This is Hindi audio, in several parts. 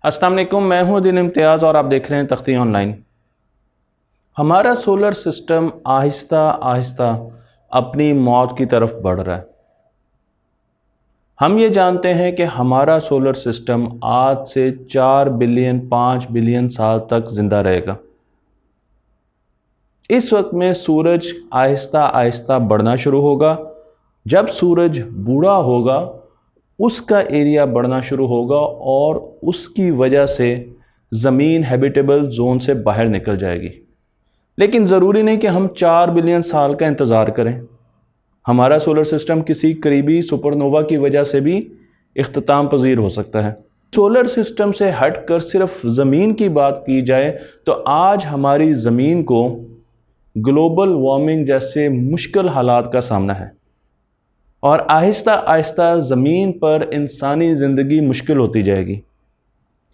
अस्सलाम वालेकुम, मैं हूं दिन इम्तियाज़ और आप देख रहे हैं तख्ती ऑनलाइन। हमारा सोलर सिस्टम आहिस्ता आहिस्ता अपनी मौत की तरफ बढ़ रहा है। हम ये जानते हैं कि हमारा सोलर सिस्टम आज से 4 बिलियन 5 बिलियन साल तक ज़िंदा रहेगा। इस वक्त में सूरज आहिस्ता आहिस्ता बढ़ना शुरू होगा। जब सूरज बूढ़ा होगा उसका एरिया बढ़ना शुरू होगा और उसकी वजह से ज़मीन हैबिटेबल जोन से बाहर निकल जाएगी। लेकिन ज़रूरी नहीं कि हम 4 बिलियन साल का इंतज़ार करें। हमारा सोलर सिस्टम किसी करीबी सुपरनोवा की वजह से भी इख्तिताम पजीर हो सकता है। सोलर सिस्टम से हटकर सिर्फ ज़मीन की बात की जाए तो आज हमारी ज़मीन को ग्लोबल वार्मिंग जैसे मुश्किल हालात का सामना है और आहिस्ता आहिस्ता ज़मीन पर इंसानी ज़िंदगी मुश्किल होती जाएगी।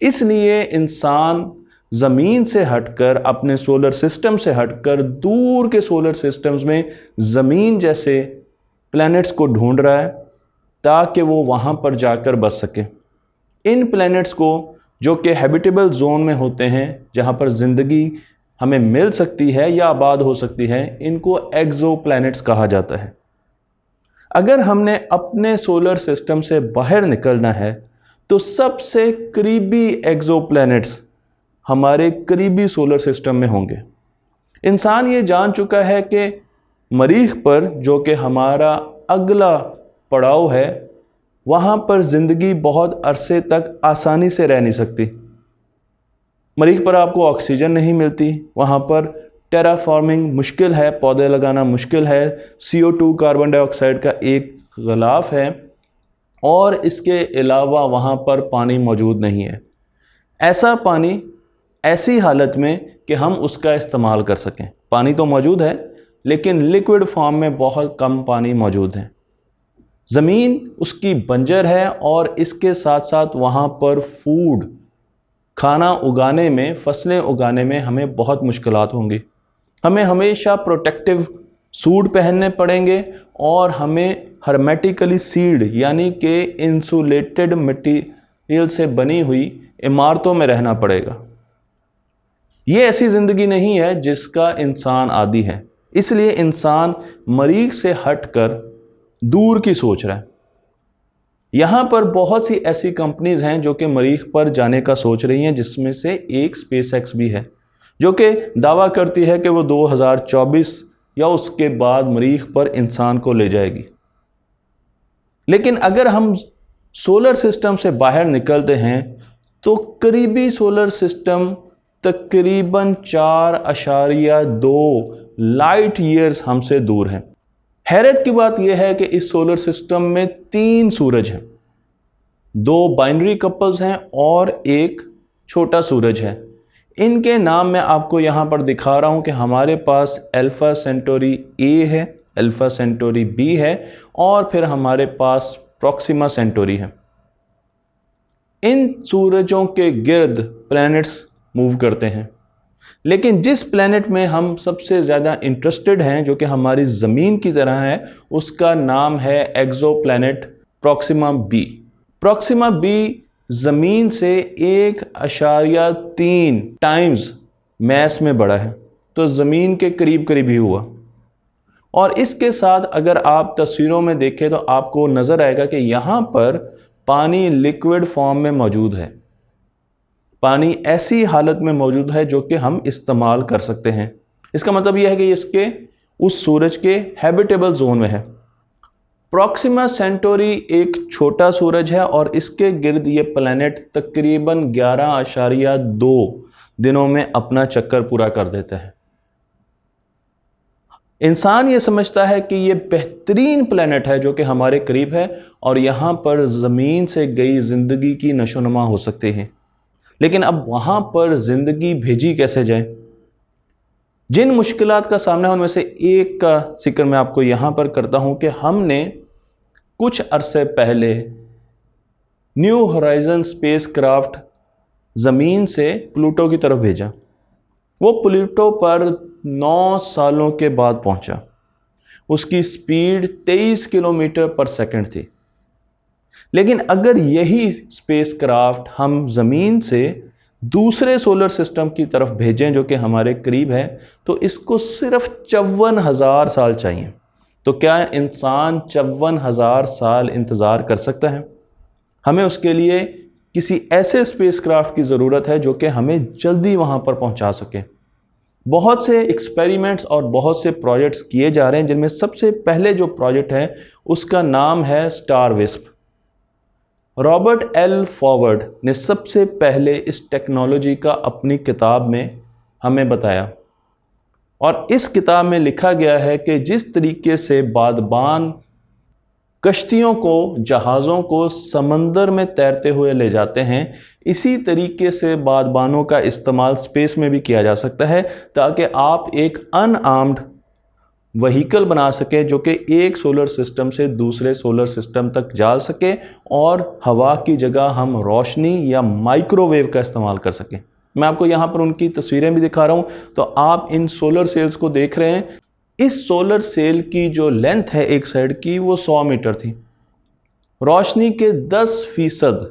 इसलिए इंसान ज़मीन से हटकर, अपने सोलर सिस्टम से हटकर दूर के सोलर सिस्टम्स में ज़मीन जैसे प्लैनेट्स को ढूंढ रहा है ताकि वो वहाँ पर जाकर बस सके। इन प्लैनेट्स को जो कि हैबिटेबल जोन में होते हैं, जहाँ पर ज़िंदगी हमें मिल सकती है या आबाद हो सकती है, इनको एक्सो प्लैनेट्स कहा जाता है। अगर हमने अपने सोलर सिस्टम से बाहर निकलना है तो सबसे करीबी एक्सो प्लैनेट्स हमारे करीबी सोलर सिस्टम में होंगे। इंसान ये जान चुका है कि मरीख पर, जो कि हमारा अगला पड़ाव है, वहाँ पर ज़िंदगी बहुत अरसे तक आसानी से रह नहीं सकती। मरीख पर आपको ऑक्सीजन नहीं मिलती, वहाँ पर टेराफॉर्मिंग मुश्किल है, पौधे लगाना मुश्किल है, CO2 कार्बन डाइऑक्साइड का एक ग़िलाफ़ है और इसके अलावा वहाँ पर पानी मौजूद नहीं है। ऐसा पानी ऐसी हालत में कि हम उसका इस्तेमाल कर सकें। पानी तो मौजूद है लेकिन लिक्विड फॉर्म में बहुत कम पानी मौजूद है। ज़मीन उसकी बंजर है और इसके साथ साथ वहाँ पर फूड, खाना उगाने में, फसलें उगाने में हमें बहुत मुश्किलात होंगी। हमें हमेशा प्रोटेक्टिव सूट पहनने पड़ेंगे और हमें हर्मेटिकली सील्ड यानी कि इंसुलेटेड मटेरियल से बनी हुई इमारतों में रहना पड़ेगा। ये ऐसी ज़िंदगी नहीं है जिसका इंसान आदी है। इसलिए इंसान मरीख से हटकर दूर की सोच रहा है। यहाँ पर बहुत सी ऐसी कंपनीज हैं जो कि मरीख पर जाने का सोच रही हैं, जिसमें से एक स्पेसएक्स भी है जो कि दावा करती है कि वो 2024 या उसके बाद मरीख पर इंसान को ले जाएगी। लेकिन अगर हम सोलर सिस्टम से बाहर निकलते हैं तो करीबी सोलर सिस्टम तकरीबन 4.2 लाइट ईयर्स हमसे दूर है। हैरत की बात यह है कि इस सोलर सिस्टम में 3 सूरज हैं, 2 बाइनरी कपल्स हैं और एक छोटा सूरज है। इनके नाम मैं आपको यहाँ पर दिखा रहा हूँ कि हमारे पास अल्फा सेंटोरी ए है, अल्फा सेंटोरी बी है और फिर हमारे पास प्रॉक्सिमा सेंटोरी है। इन सूरजों के गिर्द प्लैनेट्स मूव करते हैं, लेकिन जिस प्लैनेट में हम सबसे ज़्यादा इंटरेस्टेड हैं, जो कि हमारी ज़मीन की तरह है, उसका नाम है exoplanet Proxima B. Proxima B ज़मीन से 1.3 टाइम्स मैस में बड़ा है, तो ज़मीन के करीब करीब ही हुआ। और इसके साथ अगर आप तस्वीरों में देखें तो आपको नज़र आएगा कि यहाँ पर पानी लिक्विड फॉर्म में मौजूद है। पानी ऐसी हालत में मौजूद है जो कि हम इस्तेमाल कर सकते हैं। इसका मतलब यह है कि इसके उस सूरज के हैबिटेबल जोन में है। प्रॉक्सिमा सेंटोरी एक छोटा सूरज है और इसके गिर्द ये प्लैनेट तकरीबन 11.2 दिनों में अपना चक्कर पूरा कर देता है। इंसान ये समझता है कि ये बेहतरीन प्लैनेट है जो कि हमारे करीब है और यहाँ पर ज़मीन से गई ज़िंदगी की नशोनुमा हो सकती है। लेकिन अब वहाँ पर ज़िंदगी भेजी कैसे जाए? जिन मुश्किलात का सामना है उनमें से एक का जिक्र मैं आपको यहाँ पर करता हूँ कि हमने कुछ अरसे पहले न्यू होराइजन स्पेसक्राफ्ट ज़मीन से प्लूटो की तरफ भेजा। वो प्लूटो पर 9 सालों के बाद पहुँचा। उसकी स्पीड 23 किलोमीटर पर सेकंड थी। लेकिन अगर यही स्पेसक्राफ्ट हम ज़मीन से दूसरे सोलर सिस्टम की तरफ भेजें जो कि हमारे करीब है, तो इसको सिर्फ 54,000 साल चाहिए। तो क्या इंसान 54,000 साल इंतज़ार कर सकता है? हमें उसके लिए किसी ऐसे स्पेसक्राफ्ट की ज़रूरत है जो कि हमें जल्दी वहाँ पर पहुँचा सके। बहुत से एक्सपेरिमेंट्स और बहुत से प्रोजेक्ट्स किए जा रहे हैं, जिनमें सबसे पहले जो प्रोजेक्ट है उसका नाम है star wisp. Robert L forward ने सबसे पहले इस टेक्नोलॉजी का अपनी किताब में हमें बताया, और इस किताब में लिखा गया है कि जिस तरीके से बादबान कश्तियों को, जहाज़ों को समंदर में तैरते हुए ले जाते हैं, इसी तरीके से बादबानों का इस्तेमाल स्पेस में भी किया जा सकता है, ताकि आप एक अनआर्म्ड व्हीकल बना सके जो कि एक सोलर सिस्टम से दूसरे सोलर सिस्टम तक जा सके, और हवा की जगह हम रोशनी या माइक्रोवेव का इस्तेमाल कर सकें। मैं आपको यहाँ पर उनकी तस्वीरें भी दिखा रहा हूँ, तो आप इन सोलर सेल्स को देख रहे हैं। इस सोलर सेल की जो लेंथ है एक साइड की, वो 100 मीटर थी। रोशनी के 10%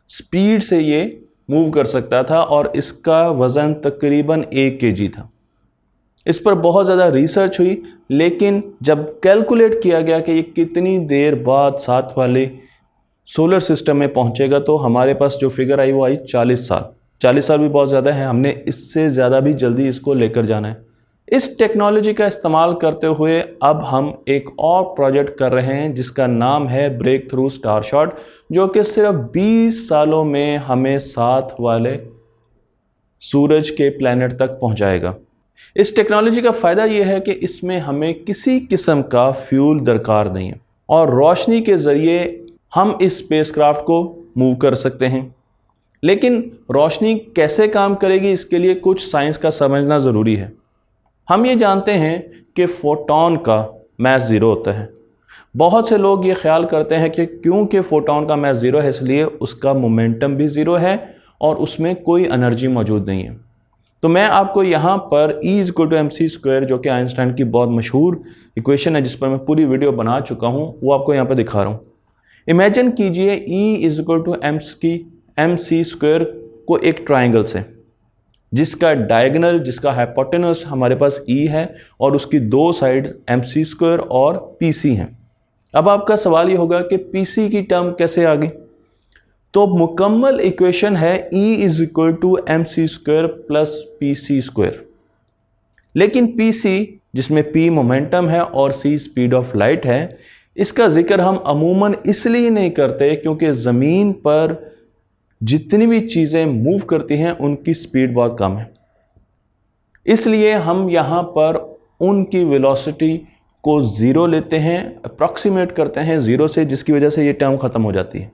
स्पीड से ये मूव कर सकता था, और इसका वज़न तकरीबन 1 kg था। इस पर बहुत ज़्यादा रिसर्च हुई, लेकिन जब कैलकुलेट किया गया कि ये कितनी देर बाद साथ वाले सोलर सिस्टम में पहुंचेगा, तो हमारे पास जो फिगर आई वो आई 40 साल। 40 साल भी बहुत ज़्यादा है, हमने इससे ज़्यादा भी जल्दी इसको लेकर जाना है। इस टेक्नोलॉजी का इस्तेमाल करते हुए अब हम एक और प्रोजेक्ट कर रहे हैं जिसका नाम है ब्रेक थ्रू स्टारशॉट, जो कि सिर्फ 20 सालों में हमें साथ वाले सूरज के प्लैनेट तक पहुंचाएगा। इस टेक्नोलॉजी का फ़ायदा यह है कि इसमें हमें किसी किस्म का फ्यूल दरकार नहीं है, और रोशनी के ज़रिए हम इस स्पेसक्राफ्ट को मूव कर सकते हैं। लेकिन रोशनी कैसे काम करेगी, इसके लिए कुछ साइंस का समझना ज़रूरी है। हम ये जानते हैं कि फोटॉन का मास ज़ीरो होता है। बहुत से लोग ये ख्याल करते हैं कि क्योंकि फोटॉन का मास ज़ीरो है इसलिए उसका मोमेंटम भी ज़ीरो है और उसमें कोई एनर्जी मौजूद नहीं है। तो मैं आपको यहाँ पर E=mc², जो कि आइंस्टाइन की बहुत मशहूर इक्वेशन है जिस पर मैं पूरी वीडियो बना चुका हूँ, वो आपको यहाँ पर दिखा रहा हूँ। इमेजिन कीजिए E=mc² को एक ट्राइंगल से, जिसका डायगोनल, जिसका हाइपोटेनस हमारे पास E है और उसकी दो साइड mc² और pc हैं। अब आपका सवाल ये होगा कि pc की टर्म कैसे आ गई? तो मुकम्मल इक्वेशन है E=mc² + pc²। लेकिन pc, जिसमें p मोमेंटम है और c स्पीड ऑफ लाइट है, इसका जिक्र हम अमूमन इसलिए नहीं करते क्योंकि ज़मीन पर जितनी भी चीज़ें मूव करती हैं उनकी स्पीड बहुत कम है। इसलिए हम यहाँ पर उनकी वेलोसिटी को ज़ीरो लेते हैं, अप्रॉक्सीमेट करते हैं ज़ीरो से, जिसकी वजह से ये टर्म ख़त्म हो जाती है।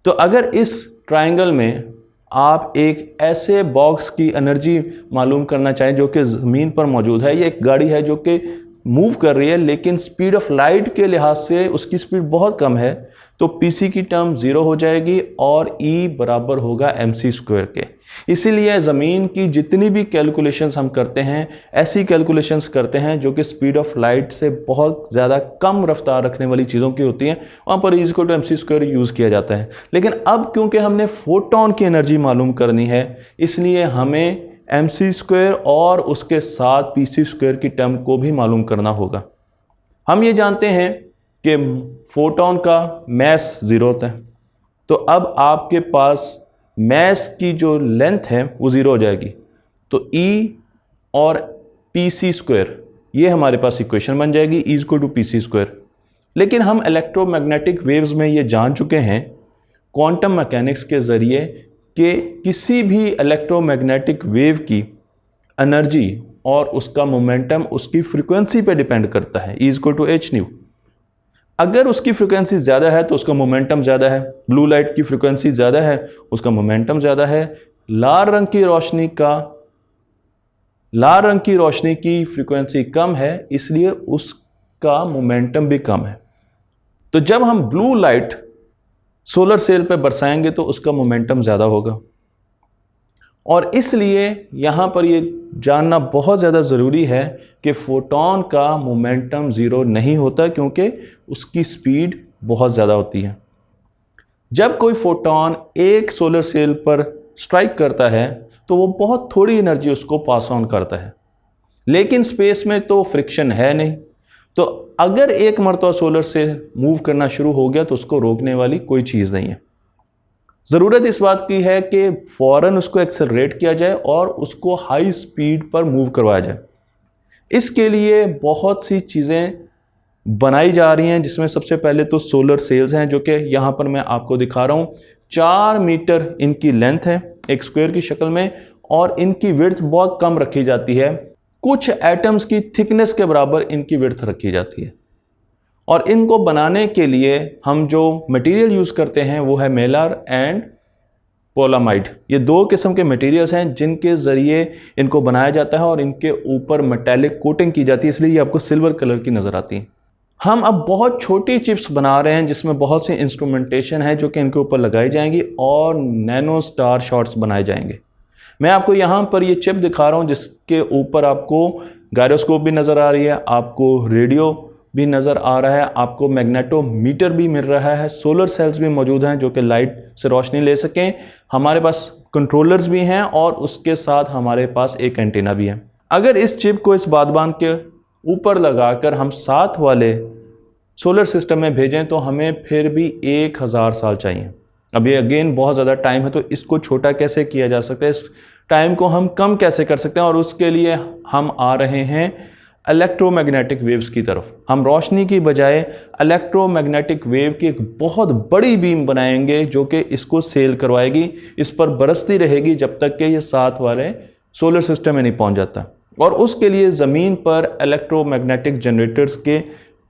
तो अगर इस ट्रायंगल में आप एक ऐसे बॉक्स की एनर्जी मालूम करना चाहें जो कि ज़मीन पर मौजूद है, ये एक गाड़ी है जो कि मूव कर रही है लेकिन स्पीड ऑफ लाइट के लिहाज से उसकी स्पीड बहुत कम है, तो पीसी की टर्म ज़ीरो हो जाएगी और E बराबर होगा mc² के। इसीलिए ज़मीन की जितनी भी कैलकुलेशंस हम करते हैं, ऐसी कैलकुलेशंस करते हैं जो कि स्पीड ऑफ लाइट से बहुत ज़्यादा कम रफ्तार रखने वाली चीज़ों की होती हैं, वहाँ पर E=mc² यूज़ किया जाता है। लेकिन अब क्योंकि हमने फोटॉन की एनर्जी मालूम करनी है, इसलिए हमें mc² और उसके साथ pc² की टर्म को भी मालूम करना होगा। हम ये जानते हैं कि फोटॉन का मास ज़ीरो होता है, तो अब आपके पास मास की जो लेंथ है वो ज़ीरो हो जाएगी। तो E और pc², ये हमारे पास इक्वेशन बन जाएगी E=pc²। लेकिन हम इलेक्ट्रोमैग्नेटिक वेव्स में ये जान चुके हैं क्वांटम मैकेनिक्स के ज़रिए कि किसी भी इलेक्ट्रोमैग्नेटिक वेव की एनर्जी और उसका मोमेंटम उसकी फ्रीक्वेंसी पे डिपेंड करता है, E=hν। अगर उसकी फ्रीक्वेंसी ज़्यादा है तो उसका मोमेंटम ज़्यादा है, ब्लू लाइट की फ्रीक्वेंसी ज़्यादा है उसका मोमेंटम ज़्यादा है, लाल रंग की रोशनी की फ्रीक्वेंसी कम है इसलिए उसका मोमेंटम भी कम है। तो जब हम ब्लू लाइट सोलर सेल पे बरसाएंगे तो उसका मोमेंटम ज़्यादा होगा, और इसलिए यहाँ पर ये जानना बहुत ज़्यादा ज़रूरी है कि फोटॉन का मोमेंटम ज़ीरो नहीं होता क्योंकि उसकी स्पीड बहुत ज़्यादा होती है। जब कोई फोटोन एक सोलर सेल पर स्ट्राइक करता है तो वो बहुत थोड़ी एनर्जी उसको पास ऑन करता है, लेकिन स्पेस में तो फ्रिक्शन है नहीं, तो अगर एक मरतबा सोलर सेल मूव करना शुरू हो गया तो उसको रोकने वाली कोई चीज़ नहीं है। ज़रूरत इस बात की है कि फ़ौरन उसको एक्सेलरेट किया जाए और उसको हाई स्पीड पर मूव करवाया जाए। इसके लिए बहुत सी चीज़ें बनाई जा रही हैं, जिसमें सबसे पहले तो सोलर सेल्स हैं, जो कि यहाँ पर मैं आपको दिखा रहा हूँ। 4 मीटर इनकी लेंथ है एक स्क्वायर की शक्ल में, और इनकी विड्थ बहुत कम रखी जाती है, कुछ एटम्स की थिकनेस के बराबर इनकी विड्थ रखी जाती है। और इनको बनाने के लिए हम जो मटेरियल यूज़ करते हैं वो है मेलार एंड पोलामाइड। ये 2 किस्म के मटेरियल्स हैं जिनके ज़रिए इनको बनाया जाता है और इनके ऊपर मेटालिक कोटिंग की जाती है, इसलिए ये आपको सिल्वर कलर की नज़र आती है। हम अब बहुत छोटी चिप्स बना रहे हैं जिसमें बहुत सी इंस्ट्रूमेंटेशन है जो कि इनके ऊपर लगाई जाएंगी और नैनो स्टार शॉट्स बनाए जाएंगे। मैं आपको यहाँ पर ये चिप दिखा रहा हूँ जिसके ऊपर आपको गायरोस्कोप भी नज़र आ रही है, आपको रेडियो भी नज़र आ रहा है, आपको मैग्नेटोमीटर भी मिल रहा है, सोलर सेल्स भी मौजूद हैं जो कि लाइट से रोशनी ले सकें, हमारे पास कंट्रोलर्स भी हैं और उसके साथ हमारे पास एक एंटीना भी है। अगर इस चिप को इस बादबान के ऊपर लगाकर हम साथ वाले सोलर सिस्टम में भेजें तो हमें फिर भी 1000 साल चाहिए। अब ये अगेन बहुत ज़्यादा टाइम है, तो इसको छोटा कैसे किया जा सकता है, इस टाइम को हम कम कैसे कर सकते हैं, और उसके लिए हम आ रहे हैं इलेक्ट्रोमैग्नेटिक वेव्स की तरफ। हम रोशनी की बजाय इलेक्ट्रोमैग्नेटिक वेव की एक बहुत बड़ी बीम बनाएंगे जो कि इसको सेल करवाएगी, इस पर बरसती रहेगी जब तक कि ये साथ वाले सोलर सिस्टम में नहीं पहुंच जाता। और उसके लिए ज़मीन पर इलेक्ट्रोमैग्नेटिक जनरेटर्स के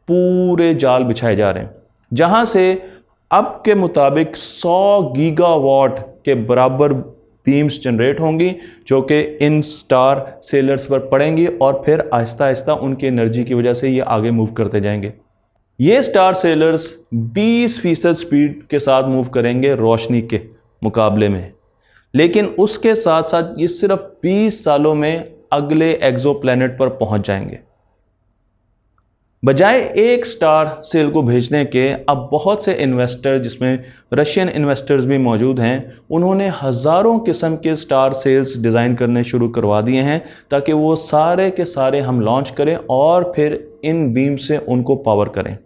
पूरे जाल बिछाए जा रहे हैं, जहां से अब के मुताबिक 100 गीगावाट के बराबर बीम्स जनरेट होंगी जो कि इन स्टार सेलर्स पर पड़ेंगी और फिर आहिस्ता आहिस्ता उनकी एनर्जी की वजह से ये आगे मूव करते जाएंगे। ये स्टार सेलर्स 20% स्पीड के साथ मूव करेंगे रोशनी के मुकाबले में, लेकिन उसके साथ साथ ये सिर्फ 20 सालों में अगले एक्सोप्लैनेट पर पहुंच जाएंगे। बजाय एक स्टार सेल को भेजने के अब बहुत से इन्वेस्टर, जिसमें रशियन इन्वेस्टर्स भी मौजूद हैं, उन्होंने हज़ारों किस्म के स्टार सेल्स डिज़ाइन करने शुरू करवा दिए हैं ताकि वो सारे के सारे हम लॉन्च करें और फिर इन बीम से उनको पावर करें।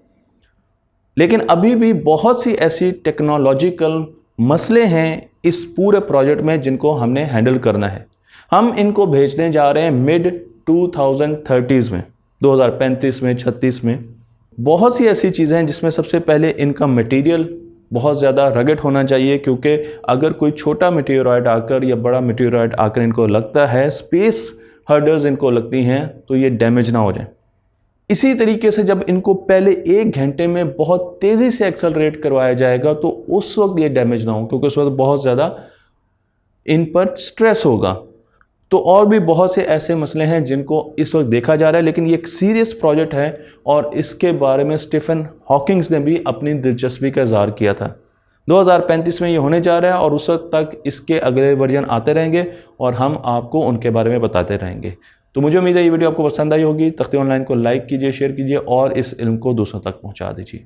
लेकिन अभी भी बहुत सी ऐसी टेक्नोलॉजिकल मसले हैं इस पूरे प्रोजेक्ट में जिनको हमने हैंडल करना है। हम इनको भेजने जा रहे हैं मिड 2030s में, 2035 में, 36 में। बहुत सी ऐसी चीज़ें हैं जिसमें सबसे पहले इनका मटेरियल बहुत ज़्यादा रगड़ होना चाहिए, क्योंकि अगर कोई छोटा मेटेओराइड आकर या बड़ा मेटेओराइड आकर इनको लगता है, स्पेस हर्डल्स इनको लगती हैं, तो ये डैमेज ना हो जाए। इसी तरीके से जब इनको पहले 1 घंटे में बहुत तेज़ी से एक्सेलरेट करवाया जाएगा तो उस वक्त ये डैमेज ना हो, क्योंकि उस वक्त बहुत ज़्यादा इन पर स्ट्रेस होगा। तो और भी बहुत से ऐसे मसले हैं जिनको इस वक्त देखा जा रहा है, लेकिन ये एक सीरियस प्रोजेक्ट है और इसके बारे में स्टीफन हॉकिंग्स ने भी अपनी दिलचस्पी का इज़हार किया था। 2035 में ये होने जा रहा है और उस वक्त तक इसके अगले वर्जन आते रहेंगे और हम आपको उनके बारे में बताते रहेंगे। तो मुझे उम्मीद है ये वीडियो आपको पसंद आई होगी। तख्ती ऑनलाइन को लाइक कीजिए, शेयर कीजिए और इस इल्म को दूसरों तक पहुँचा दीजिए।